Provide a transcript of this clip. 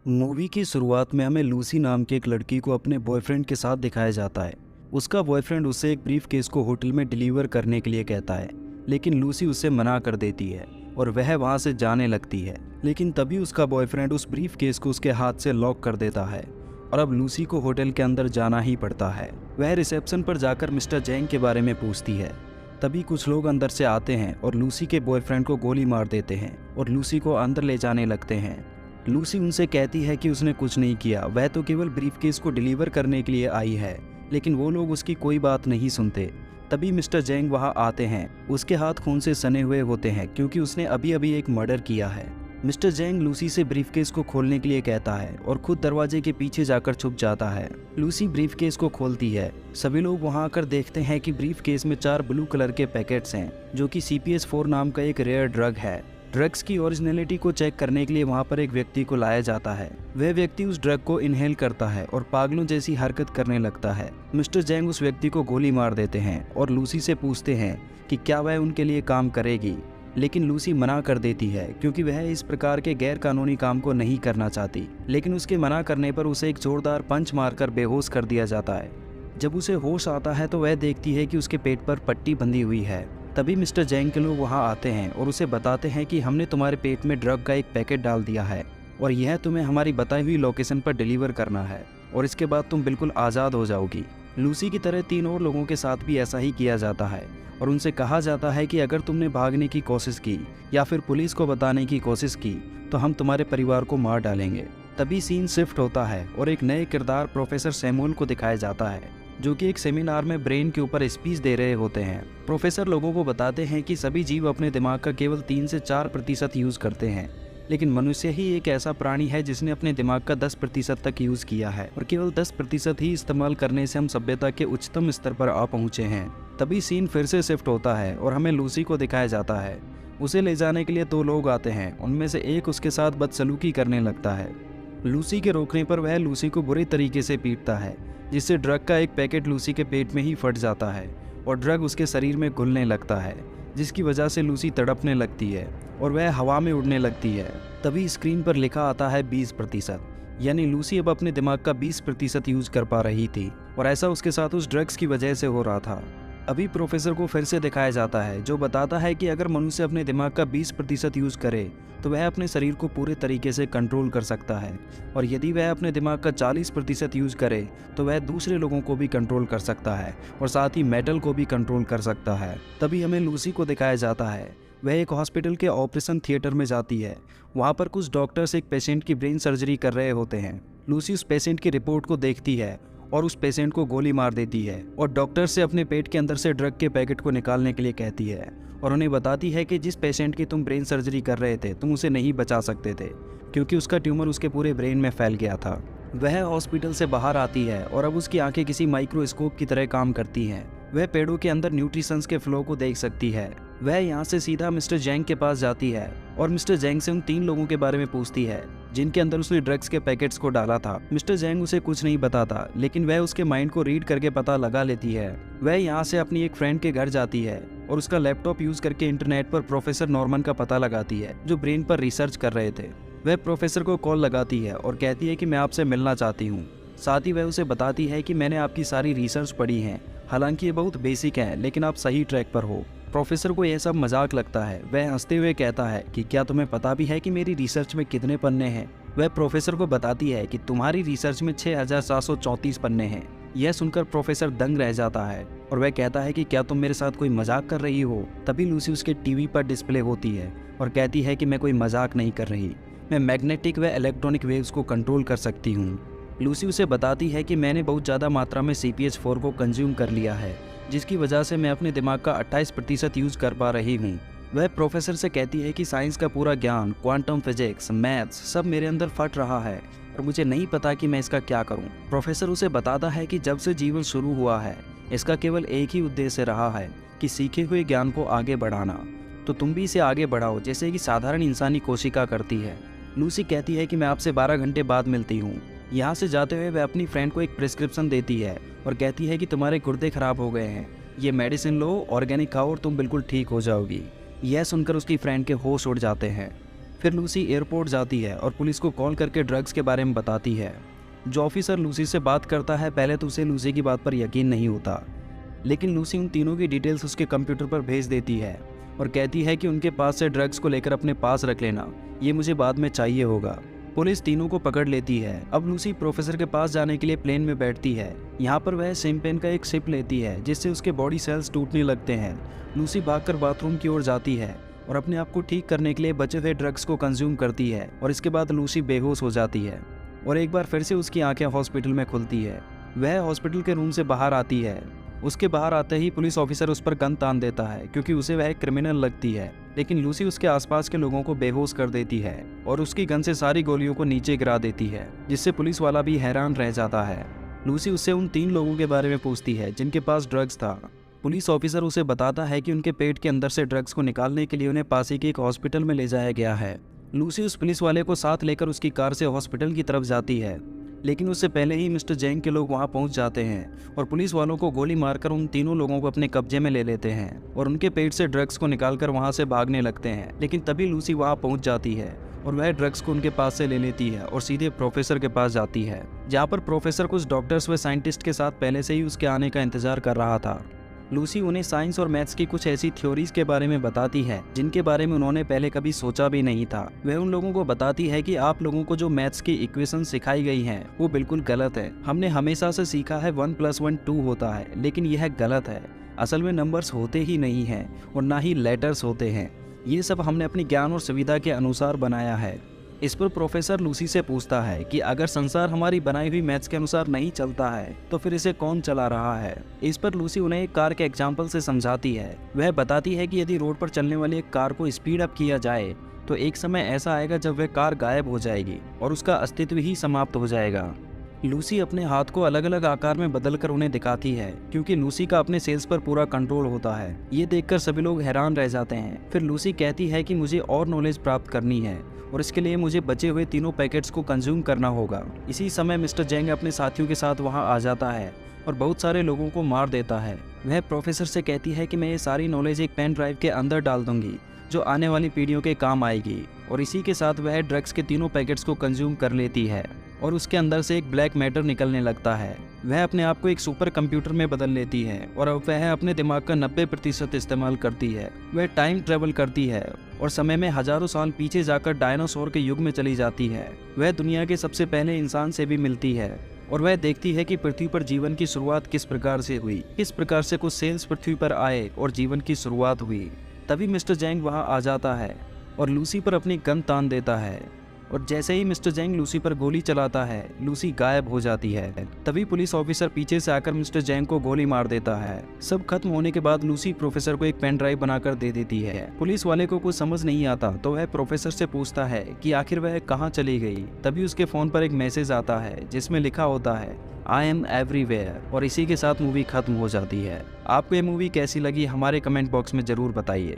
Movie की शुरुआत में हमें लूसी नाम की एक लड़की को अपने बॉयफ्रेंड के साथ दिखाया जाता है। उसका बॉयफ्रेंड उससे एक ब्रीफ केस को होटल में डिलीवर करने के लिए कहता है, लेकिन लूसी उससे मना कर देती है और वह वहां से जाने लगती है। लेकिन तभी उसका बॉयफ्रेंड उस ब्रीफ केस को उसके हाथ से लॉक कर देता है और अब लूसी को होटल के अंदर जाना ही पड़ता है। वह रिसेप्शन पर जाकर मिस्टर जैंग के बारे में पूछती है। तभी कुछ लोग अंदर से आते हैं और लूसी के बॉयफ्रेंड को गोली मार देते हैं और लूसी को अंदर ले जाने लगते हैं। लूसी उनसे कहती है कि उसने कुछ नहीं किया, वह तो केवल ब्रीफकेस को डिलीवर करने के लिए आई है, लेकिन वो लोग उसकी कोई बात नहीं सुनते। तभी मिस्टर जैंग वहां आते हैं। उसके हाथ खून से सने हुए होते हैं क्योंकि उसने अभी अभी एक मर्डर किया है। मिस्टर जैंग लूसी से ब्रीफकेस को खोलने के लिए कहता है और खुद दरवाजे के पीछे जाकर छुप जाता है। लूसी ब्रीफकेस को खोलती है। सभी लोग वहां आकर देखते हैं कि ब्रीफकेस में 4 ब्लू कलर के पैकेट्स हैं, जो कि CPS-4 नाम का एक रेयर ड्रग है। ड्रग्स की ओरिजिनलिटी को चेक करने के लिए वहां पर एक व्यक्ति को लाया जाता है। वह व्यक्ति उस ड्रग को इनहेल करता है और पागलों जैसी हरकत करने लगता है। मिस्टर जैंग उस व्यक्ति को गोली मार देते हैं और लूसी से पूछते हैं कि क्या वह उनके लिए काम करेगी, लेकिन लूसी मना कर देती है क्योंकि वह इस प्रकार के गैर कानूनी काम को नहीं करना चाहती। लेकिन उसके मना करने पर उसे एक जोरदार पंच मारकर बेहोश कर दिया जाता है। जब उसे होश आता है तो वह देखती है कि उसके पेट पर पट्टी बंधी हुई है। तभी मिस्टर जैंग के लोग वहां आते हैं और उसे बताते हैं कि हमने तुम्हारे पेट में ड्रग का एक पैकेट डाल दिया है और यह तुम्हें हमारी बताई हुई लोकेशन पर डिलीवर करना है और इसके बाद तुम बिल्कुल आज़ाद हो जाओगी। लूसी की तरह 3 और लोगों के साथ भी ऐसा ही किया जाता है और उनसे कहा जाता है कि अगर तुमने भागने की कोशिश की या फिर पुलिस को बताने की कोशिश की तो हम तुम्हारे परिवार को मार डालेंगे। तभी सीन शिफ्ट होता है और एक नए किरदार प्रोफेसर सैमुअल को दिखाया जाता है, जो कि एक सेमिनार में ब्रेन के ऊपर स्पीच दे रहे होते हैं। प्रोफेसर लोगों को बताते हैं कि सभी जीव अपने दिमाग का केवल 3 से 4% यूज करते हैं, लेकिन मनुष्य ही एक ऐसा प्राणी है जिसने अपने दिमाग का 10% तक यूज किया है और केवल 10% ही इस्तेमाल करने से हम सभ्यता के उच्चतम स्तर पर आ पहुंचे हैं। तभी सीन फिर से शिफ्ट होता है और हमें लूसी को दिखाया जाता है। उसे ले जाने के लिए 2 लोग आते हैं, उनमें से एक उसके साथ बदसलूकी करने लगता है। लूसी के रोकने पर वह लूसी को बुरी तरीके से पीटता है, जिससे ड्रग का एक पैकेट लूसी के पेट में ही फट जाता है और ड्रग उसके शरीर में घुलने लगता है, जिसकी वजह से लूसी तड़पने लगती है और वह हवा में उड़ने लगती है। तभी स्क्रीन पर लिखा आता है 20%, यानी लूसी अब अपने दिमाग का 20% यूज कर पा रही थी और ऐसा उसके साथ उस ड्रग्स की वजह से हो रहा था। अभी प्रोफेसर को फिर से दिखाया जाता है, जो बताता है कि अगर मनुष्य अपने दिमाग का 20% यूज करे तो वह अपने शरीर को पूरे तरीके से कंट्रोल कर सकता है और यदि वह अपने दिमाग का 40% यूज करे तो वह दूसरे लोगों को भी कंट्रोल कर सकता है और साथ ही मेटल को भी कंट्रोल कर सकता है। तभी हमें लूसी को दिखाया जाता है। वह एक हॉस्पिटल के ऑपरेशन थिएटर में जाती है। वहाँ पर कुछ डॉक्टर्स एक पेशेंट की ब्रेन सर्जरी कर रहे होते हैं। लूसी उस पेशेंट की रिपोर्ट को देखती है और उस पेशेंट को गोली मार देती है और डॉक्टर से अपने पेट के अंदर से ड्रग के पैकेट को निकालने के लिए कहती है और उन्हें बताती है कि जिस पेशेंट की तुम ब्रेन सर्जरी कर रहे थे तुम उसे नहीं बचा सकते थे क्योंकि उसका ट्यूमर उसके पूरे ब्रेन में फैल गया था। वह हॉस्पिटल से बाहर आती है और अब उसकी आंखें किसी माइक्रोस्कोप की तरह काम करती हैं। वह पेड़ों के अंदर न्यूट्रिशंस के फ्लो को देख सकती है। वह यहाँ से सीधा मिस्टर जैंग के पास जाती है और मिस्टर जैंग से उन 3 लोगों के बारे में पूछती है जिनके अंदर उसने ड्रग्स के पैकेट्स को डाला था। मिस्टर जैंग उसे कुछ नहीं बताता, लेकिन वह उसके माइंड को रीड करके पता लगा लेती है। वह यहाँ से अपनी एक फ्रेंड के घर जाती है और उसका लैपटॉप यूज करके इंटरनेट पर प्रोफेसर नॉर्मन का पता लगाती है, जो ब्रेन पर रिसर्च कर रहे थे। वह प्रोफेसर को कॉल लगाती है और कहती है कि मैं आपसे मिलना चाहती हूँ। साथ ही वह उसे बताती है कि मैंने आपकी सारी रिसर्च पढ़ी है, हालांकि ये बहुत बेसिक है, लेकिन आप सही ट्रैक पर हो। प्रोफेसर को यह सब मजाक लगता है। वह हंसते हुए कहता है कि क्या तुम्हें पता भी है कि मेरी रिसर्च में कितने पन्ने हैं। वह प्रोफेसर को बताती है कि तुम्हारी रिसर्च में 6734 पन्ने हैं। यह सुनकर प्रोफेसर दंग रह जाता है और वह कहता है कि क्या तुम मेरे साथ कोई मजाक कर रही हो। तभी लूसी उसके टीवी पर डिस्प्ले होती है और कहती है कि मैं कोई मजाक नहीं कर रही, मैं मैग्नेटिक व इलेक्ट्रॉनिक वेव्स को कंट्रोल कर सकती हूँ। लूसी उसे बताती है कि मैंने बहुत ज़्यादा मात्रा में CPS-4 को कंज्यूम कर लिया है, जिसकी वजह से मैं अपने दिमाग का 28% यूज कर पा रही हूँ। वह प्रोफेसर से कहती है कि साइंस का पूरा ज्ञान, क्वांटम फिजिक्स, मैथ्स सब मेरे अंदर फट रहा है और मुझे नहीं पता कि मैं इसका क्या करूं। प्रोफेसर उसे बताता है कि जब से जीवन शुरू हुआ है इसका केवल एक ही उद्देश्य रहा है कि सीखे हुए ज्ञान को आगे बढ़ाना, तो तुम भी इसे आगे बढ़ाओ जैसे कि साधारण इंसानी कोशिका करती है। लूसी कहती है कि मैं आपसे 12 घंटे बाद मिलती हूँ। यहाँ से जाते हुए वह अपनी फ्रेंड को एक प्रिस्क्रिप्शन देती है और कहती है कि तुम्हारे गुर्दे खराब हो गए हैं, ये मेडिसिन लो, ऑर्गेनिक खाओ और तुम बिल्कुल ठीक हो जाओगी। यह सुनकर उसकी फ्रेंड के होश उड़ जाते हैं। फिर लूसी एयरपोर्ट जाती है और पुलिस को कॉल करके ड्रग्स के बारे में बताती है। जो ऑफिसर लूसी से बात करता है पहले तो उसे लूसी की बात पर यकीन नहीं होता, लेकिन लूसी उन तीनों की डिटेल्स उसके कंप्यूटर पर भेज देती है और कहती है कि उनके पास से ड्रग्स को लेकर अपने पास रख लेना, ये मुझे बाद में चाहिए होगा। पुलिस तीनों को पकड़ लेती है। अब लूसी प्रोफेसर के पास जाने के लिए प्लेन में बैठती है। यहाँ पर वह सिम्पेन का एक सिप लेती है जिससे उसके बॉडी सेल्स टूटने लगते हैं। लूसी भागकर बाथरूम की ओर जाती है और अपने आप को ठीक करने के लिए बचे हुए ड्रग्स को कंज्यूम करती है और इसके बाद लूसी बेहोश हो जाती है और एक बार फिर से उसकी आंखें हॉस्पिटल में खुलती है। वह हॉस्पिटल के रूम से बाहर आती है। उसके बाहर आते ही पुलिस ऑफिसर उस पर गन तान देता है क्योंकि उसे वह क्रिमिनल लगती है, लेकिन लूसी उसके आसपास के लोगों को बेहोश कर देती है और उसकी गन से सारी गोलियों को नीचे गिरा देती है, जिससे पुलिस वाला भी हैरान रह जाता है। लूसी उससे उन 3 लोगों के बारे में पूछती है जिनके पास ड्रग्स था। पुलिस ऑफिसर उसे बताता है कि उनके पेट के अंदर से ड्रग्स को निकालने के लिए उन्हें पास ही के एक हॉस्पिटल में ले जाया गया है। लूसी उस पुलिस वाले को साथ लेकर उसकी कार से हॉस्पिटल की तरफ जाती है, लेकिन उससे पहले ही मिस्टर जैंग के लोग वहां पहुंच जाते हैं और पुलिस वालों को गोली मारकर उन तीनों लोगों को अपने कब्जे में ले लेते हैं और उनके पेट से ड्रग्स को निकालकर वहां से भागने लगते हैं। लेकिन तभी लूसी वहां पहुंच जाती है और वह ड्रग्स को उनके पास से ले लेती है और सीधे प्रोफेसर के पास जाती है, जहाँ पर प्रोफेसर कुछ डॉक्टर्स व साइंटिस्ट के साथ पहले से ही उसके आने का इंतजार कर रहा था। लूसी उन्हें साइंस और मैथ्स की कुछ ऐसी थ्योरीज के बारे में बताती है जिनके बारे में उन्होंने पहले कभी सोचा भी नहीं था। वह उन लोगों को बताती है कि आप लोगों को जो मैथ्स की इक्वेशन सिखाई गई हैं वो बिल्कुल गलत है। हमने हमेशा से सीखा है 1 + 1 2 होता है, लेकिन यह गलत है। असल में नंबर्स होते ही नहीं हैं और ना ही लेटर्स होते हैं। ये सब हमने अपनी ज्ञान और सुविधा के अनुसार बनाया है। इस पर प्रोफेसर लूसी से पूछता है कि अगर संसार हमारी बनाई हुई मैथ्स के अनुसार नहीं चलता है तो फिर इसे कौन चला रहा है। इस पर लूसी उन्हें एक कार के एग्जाम्पल से समझाती है। वह बताती है कि यदि रोड पर चलने वाली एक कार को स्पीड अप किया जाए तो एक समय ऐसा आएगा जब वह कार गायब हो जाएगी और उसका अस्तित्व ही समाप्त हो जाएगा। लूसी अपने हाथ को अलग अलग आकार में बदलकर उन्हें दिखाती है क्योंकि लूसी का अपने सेल्स पर पूरा कंट्रोल होता है। ये देखकर सभी लोग हैरान रह जाते हैं। फिर लूसी कहती है कि मुझे और नॉलेज प्राप्त करनी है और इसके लिए मुझे बचे हुए तीनों पैकेट्स को कंज्यूम करना होगा। इसी समय मिस्टर जैंग अपने साथियों के साथ वहां आ जाता है और बहुत सारे लोगों को मार देता है। वह प्रोफेसर से कहती है कि मैं ये सारी नॉलेज एक पेन ड्राइव के अंदर डाल दूंगी जो आने वाली पीढ़ियों के काम आएगी, और इसी के साथ वह ड्रग्स के तीनों पैकेट्स को कंज्यूम कर लेती है और उसके अंदर से एक ब्लैक मैटर निकलने लगता है। वह अपने आप को एक सुपर कंप्यूटर में बदल लेती है और अब वह अपने दिमाग का 90% इस्तेमाल करती है। वह टाइम ट्रेवल करती है और समय में हजारों साल पीछे जाकर डायनासोर के युग में चली जाती है। वह दुनिया के सबसे पहले इंसान से भी मिलती है और वह देखती है कि पृथ्वी पर जीवन की शुरुआत किस प्रकार से हुई, किस प्रकार से कुछ सेल्स पृथ्वी पर आए और जीवन की शुरुआत हुई। तभी मिस्टर जैंग वहां आ जाता है और लूसी पर अपनी गन तान देता है और जैसे ही मिस्टर जैंग लूसी पर गोली चलाता है लूसी गायब हो जाती है। तभी पुलिस ऑफिसर पीछे से आकर मिस्टर जैंग को गोली मार देता है। सब खत्म होने के बाद लूसी प्रोफेसर को एक पेन ड्राइव बनाकर दे देती है। पुलिस वाले को कुछ समझ नहीं आता तो वह प्रोफेसर से पूछता है कि आखिर वह कहाँ चली गई। तभी उसके फोन पर एक मैसेज आता है जिसमें लिखा होता है आई एम एवरीवेयर, और इसी के साथ मूवी खत्म हो जाती है। आपको ये मूवी कैसी लगी हमारे कमेंट बॉक्स में जरूर बताइए।